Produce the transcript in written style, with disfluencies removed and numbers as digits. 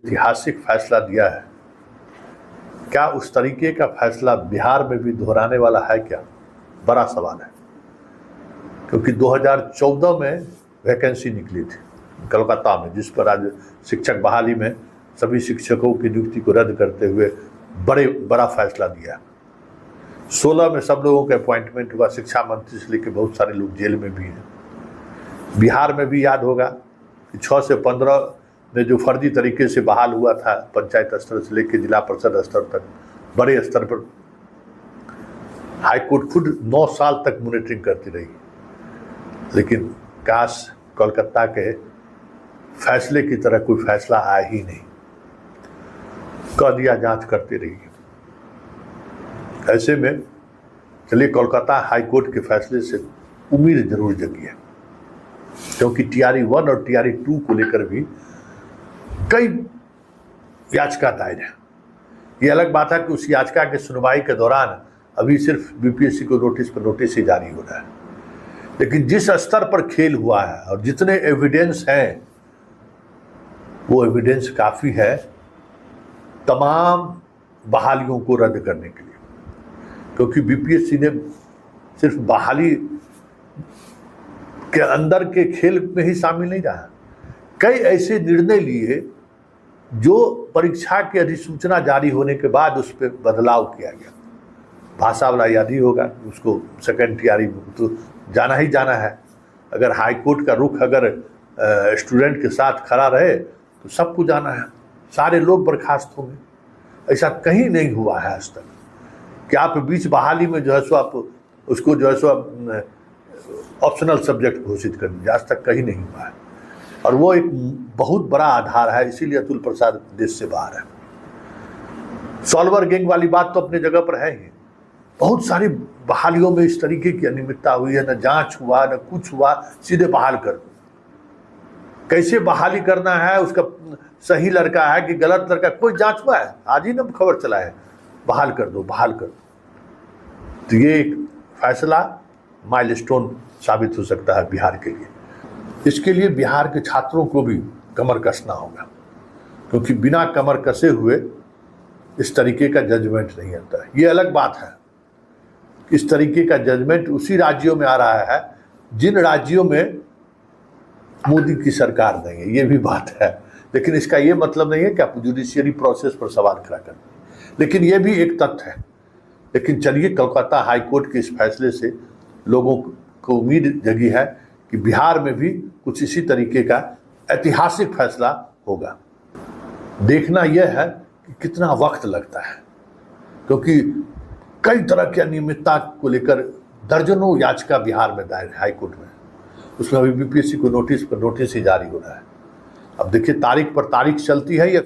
ऐतिहासिक फैसला दिया है, क्या उस तरीके का फैसला बिहार में भी दोहराने वाला है क्या? बड़ा सवाल है, क्योंकि 2014 में वैकेंसी निकली थी कोलकाता में, जिस पर आज शिक्षक बहाली में सभी शिक्षकों की नियुक्ति को रद्द करते हुए बड़ा फैसला दिया। 16 में सब लोगों का अपॉइंटमेंट हुआ, शिक्षा मंत्री से लेकर बहुत सारे लोग जेल में भी हैं। बिहार में भी याद होगा कि 6 से 15 में जो फर्जी तरीके से बहाल हुआ था, पंचायत स्तर से लेकर जिला परिषद स्तर तक, बड़े स्तर पर हाईकोर्ट खुद 9 साल तक मॉनिटरिंग करती रही, लेकिन काश कोलकाता के फैसले की तरह कोई फैसला आया ही नहीं। कह दिया जांच करती रही। ऐसे में चलिए, कोलकाता हाईकोर्ट के फैसले से उम्मीद जरूर जगी है, क्योंकि TRE 1 और TRE 2 को लेकर भी कई याचिका दायर है। ये अलग बात है कि उस याचिका की सुनवाई के दौरान अभी सिर्फ BPSC को नोटिस पर नोटिस ही जारी हो रहा है, लेकिन जिस स्तर पर खेल हुआ है और जितने एविडेंस हैं, वो एविडेंस काफ़ी है तमाम बहालियों को रद्द करने के लिए, क्योंकि BPSC ने सिर्फ बहाली के अंदर के खेल में ही शामिल नहीं रहा। कई ऐसे निर्णय लिए जो परीक्षा की अधिसूचना जारी होने के बाद उस पर बदलाव किया गया। भाषा वाला याद ही होगा, उसको सेकंड TRE तो जाना ही जाना है। अगर हाईकोर्ट का रुख अगर स्टूडेंट के साथ खड़ा रहे तो सबको जाना है, सारे लोग बर्खास्त होंगे। ऐसा कहीं नहीं हुआ है आज तक कि आप बीच बहाली में जो है सो आप उसको जो है सो ऑप्शनल सब्जेक्ट घोषित कर दीजिए, आज तक कहीं नहीं हुआ है। और वो एक बहुत बड़ा आधार है, इसीलिए अतुल प्रसाद देश से बाहर है। सॉल्वर गैंग वाली बात तो अपने जगह पर है ही। बहुत सारी बहालियों में इस तरीके की अनियमितता हुई है, न जांच हुआ न कुछ हुआ, सीधे बहाल कर दो। कैसे बहाली करना है, उसका सही लड़का है कि गलत लड़का, कोई जांच हुआ है? आज ही ना खबर चला है, बहाल कर दो, बहाल कर दो। तो ये एक फैसला माइलस्टोन साबित हो सकता है बिहार के लिए। इसके लिए बिहार के छात्रों को भी कमर कसना होगा, क्योंकि बिना कमर कसे हुए इस तरीके का जजमेंट नहीं आता है। ये अलग बात है, इस तरीके का जजमेंट उसी राज्यों में आ रहा है जिन राज्यों में मोदी की सरकार नहीं है, ये भी बात है। लेकिन इसका ये मतलब नहीं है कि आप जुडिशियरी प्रोसेस पर सवाल खड़ा करें, लेकिन ये भी एक तथ्य है। लेकिन चलिए, कोलकाता हाईकोर्ट के इस फैसले से लोगों को उम्मीद जगी है कि बिहार में भी कुछ इसी तरीके का ऐतिहासिक फैसला होगा। देखना यह है कि कितना वक्त लगता है, क्योंकि कई तरह की अनियमितता को लेकर दर्जनों याचिका बिहार में दायर है हाईकोर्ट में। उसमें अभी BPSC को नोटिस पर नोटिस ही जारी हो रहा है। अब देखिए, तारीख पर तारीख चलती है या